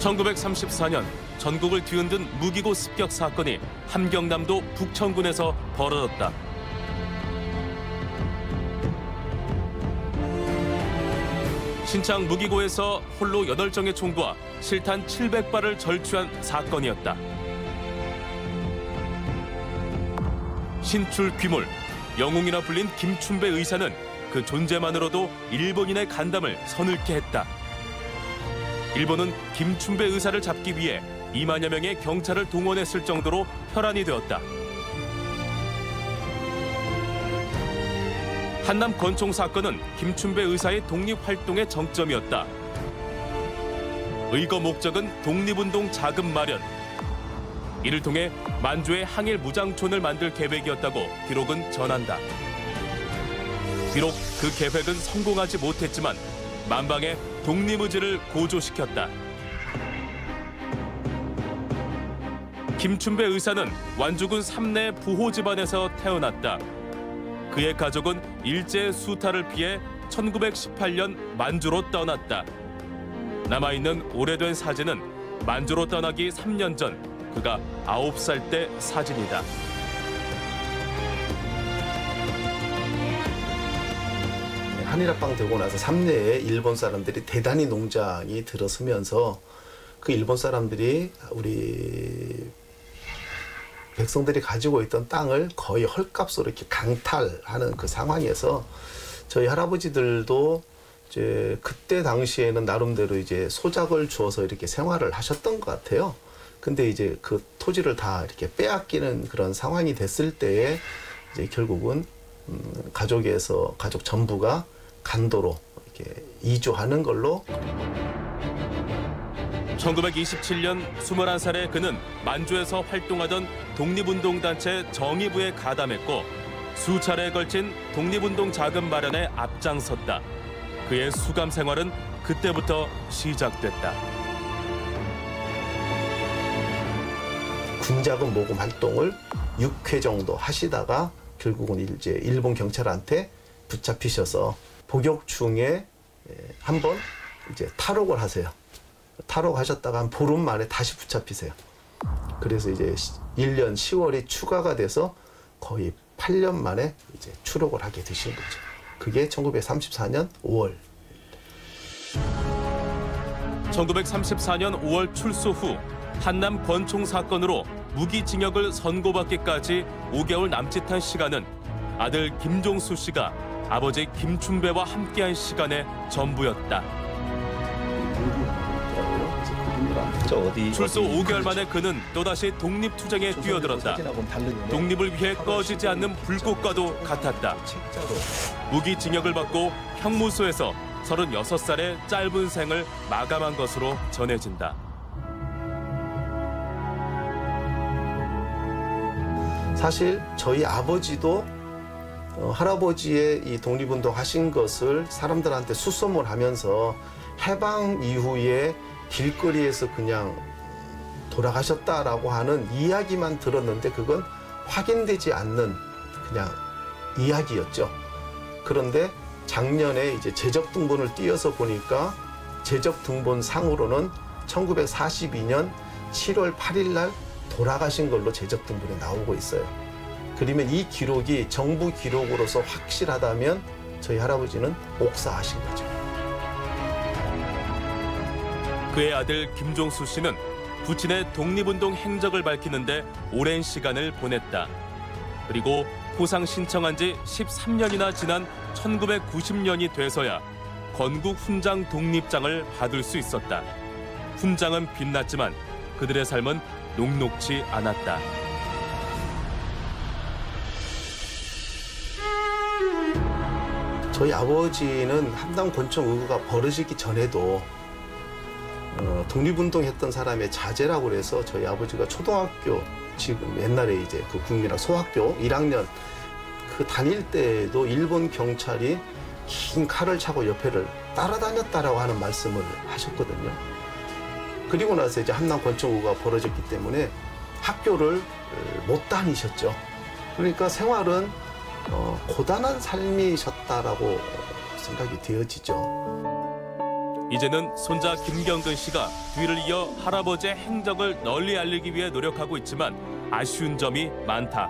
1934년 전국을 뒤흔든 무기고 습격 사건이 함경남도 북천군에서 벌어졌다. 신창 무기고에서 홀로 8정의 총구와 실탄 700발을 절취한 사건이었다. 신출 귀몰, 영웅이라 불린 김춘배 의사는 그 존재만으로도 일본인의 간담을 서늘케 했다. 일본은 김춘배 의사를 잡기 위해 2만여 명의 경찰을 동원했을 정도로 혈안이 되었다. 한남 권총 사건은 김춘배 의사의 독립활동의 정점이었다. 의거 목적은 독립운동 자금 마련. 이를 통해 만주의 항일 무장촌을 만들 계획이었다고 기록은 전한다. 비록 그 계획은 성공하지 못했지만 만방의 독립의지를 고조시켰다. 김춘배 의사는 완주군 삼내 부호 집안에서 태어났다. 그의 가족은 일제 수탈을 피해 1918년 만주로 떠났다. 남아있는 오래된 사진은 만주로 떠나기 3년 전 그가 9살 때 사진이다. 한일합방 되고 나서 삼내에 일본 사람들이 대단히 농장이 들어서면서 그 일본 사람들이 우리 백성들이 가지고 있던 땅을 거의 헐값으로 이렇게 강탈하는 그 상황에서 저희 할아버지들도 이제 그때 당시에는 나름대로 이제 소작을 주어서 이렇게 생활을 하셨던 것 같아요. 근데 이제 그 토지를 다 이렇게 빼앗기는 그런 상황이 됐을 때에 이제 결국은 가족 전부가 간도로 이렇게 이주하는 걸로. 1927년 21살의 그는 만주에서 활동하던 독립운동단체 정의부에 가담했고 수차례에 걸친 독립운동 자금 마련에 앞장섰다. 그의 수감 생활은 그때부터 시작됐다. 군자금 모금 활동을 6회 정도 하시다가 결국은 이제 일본 경찰한테 붙잡히셔서 복역 중에 한번 이제 탈옥을 하세요. 탈옥하셨다가 한 보름 만에 다시 붙잡히세요. 그래서 이제 1년 10월이 추가가 돼서 거의 8년 만에 이제 추록을 하게 되신 거죠. 그게 1934년 5월. 1934년 5월 출소 후 한남 권총 사건으로 무기징역을 선고받기까지 5개월 남짓한 시간은 아들 김종수 씨가 아버지 김춘배와 함께한 시간의 전부였다. 출소 5개월 만에 그는 또다시 독립투쟁에 뛰어들었다. 독립을 위해 꺼지지 않는 불꽃과도 같았다. 무기징역을 받고 형무소에서 36살의 짧은 생을 마감한 것으로 전해진다. 사실 저희 아버지도 할아버지의 이 독립운동 하신 것을 사람들한테 수소문 하면서 해방 이후에 길거리에서 그냥 돌아가셨다라고 하는 이야기만 들었는데 그건 확인되지 않는 그냥 이야기였죠. 그런데 작년에 이제 재적등본을 띄어서 보니까 재적등본 상으로는 1942년 7월 8일 날 돌아가신 걸로 재적등본에 나오고 있어요. 그러면 이 기록이 정부 기록으로서 확실하다면 저희 할아버지는 옥사하신 거죠. 그의 아들 김종수 씨는 부친의 독립운동 행적을 밝히는데 오랜 시간을 보냈다. 그리고 포상 신청한 지 13년이나 지난 1990년이 돼서야 건국 훈장 독립장을 받을 수 있었다. 훈장은 빛났지만 그들의 삶은 녹록지 않았다. 저희 아버지는 한남 권총 의거가 벌어지기 전에도 독립운동했던 사람의 자제라고 그래서 저희 아버지가 초등학교 지금 옛날에 이제 그 국민학 소학교 1학년 그 다닐 때에도 일본 경찰이 긴 칼을 차고 옆에를 따라다녔다라고 하는 말씀을 하셨거든요. 그리고 나서 이제 한남 권총 의거가 벌어졌기 때문에 학교를 못 다니셨죠. 그러니까 생활은 고단한 삶이셨다라고 생각이 되어지죠. 이제는 손자 김경근 씨가 뒤를 이어 할아버지의 행적을 널리 알리기 위해 노력하고 있지만 아쉬운 점이 많다.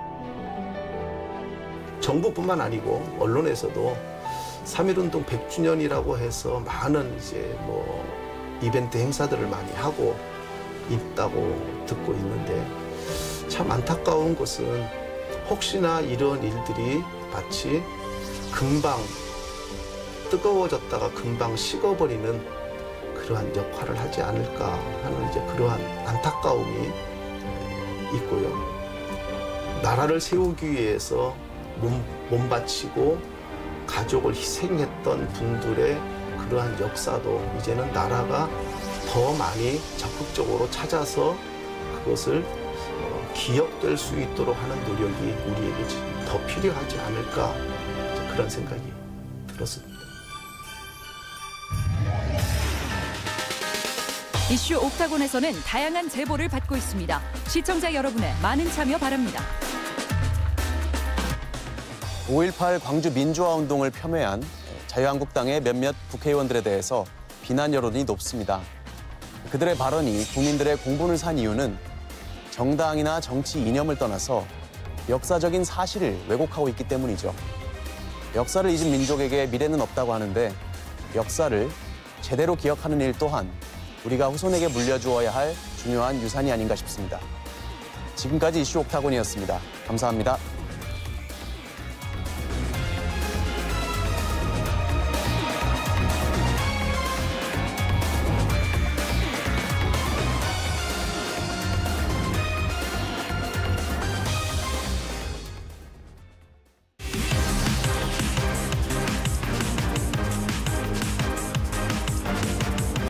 정부뿐만 아니고 언론에서도 3.1운동 100주년이라고 해서 많은 이제 뭐 이벤트 행사들을 많이 하고 있다고 듣고 있는데 참 안타까운 것은 혹시나 이런 일들이 마치 금방 뜨거워졌다가 금방 식어버리는 그러한 역할을 하지 않을까 하는 이제 그러한 안타까움이 있고요. 나라를 세우기 위해서 몸 바치고 가족을 희생했던 분들의 그러한 역사도 이제는 나라가 더 많이 적극적으로 찾아서 그것을 기억될 수 있도록 하는 노력이 우리에게 더 필요하지 않을까 그런 생각이 들었습니다. 이슈 옥타곤에서는 다양한 제보를 받고 있습니다. 시청자 여러분의 많은 참여 바랍니다. 5.18 광주 민주화운동을 폄훼한 자유한국당의 몇몇 국회의원들에 대해서 비난 여론이 높습니다. 그들의 발언이 국민들의 공분을 산 이유는 정당이나 정치 이념을 떠나서 역사적인 사실을 왜곡하고 있기 때문이죠. 역사를 잊은 민족에게 미래는 없다고 하는데 역사를 제대로 기억하는 일 또한 우리가 후손에게 물려주어야 할 중요한 유산이 아닌가 싶습니다. 지금까지 이슈 옥타곤이었습니다. 감사합니다.